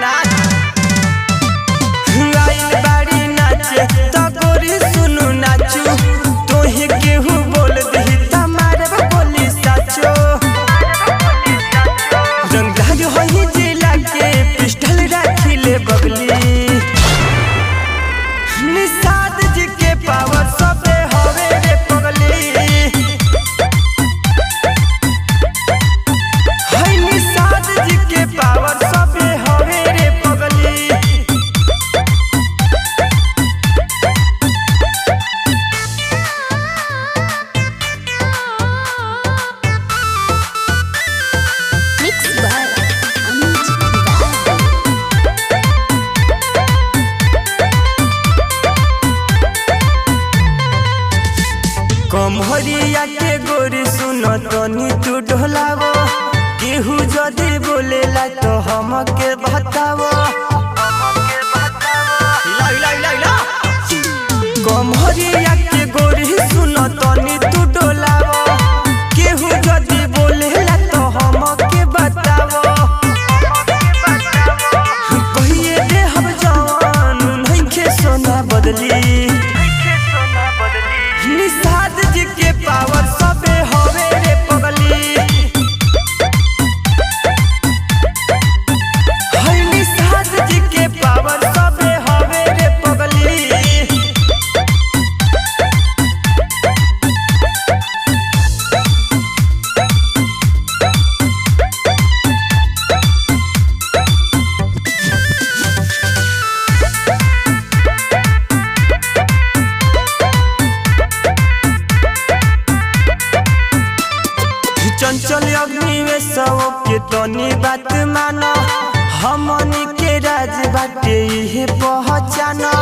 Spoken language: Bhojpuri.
नाच आइल बाड़ी नाचे तो गोरी सुनु नाचू तोहे केहू बोल दही तमार बोली साचो रंगदार होई जिला के पिस्टल राखिले बगली निषाद जी के पावर सबे हवे रे पगली हाय निषाद जी के पावर सबे हवे रे पगली कमहरिया के गोरी सुन तनी तू ढोलावो केहू जदी बोलेला तो हमके बतावो कमहरिया के गोरी सुन तनी तू ढोलावो केहू जदी बोलेला तो हमके बतावो कहिए दे हम जवान नहीं के सोना बदली निषाद जी के पावर सबे हवे रे पगली हाय निषाद जी के पावर सबे हवे रे पगली चंचल अग्नि में सब के तनी बात मानो हमनी के राज बाटे इहे पहचानो।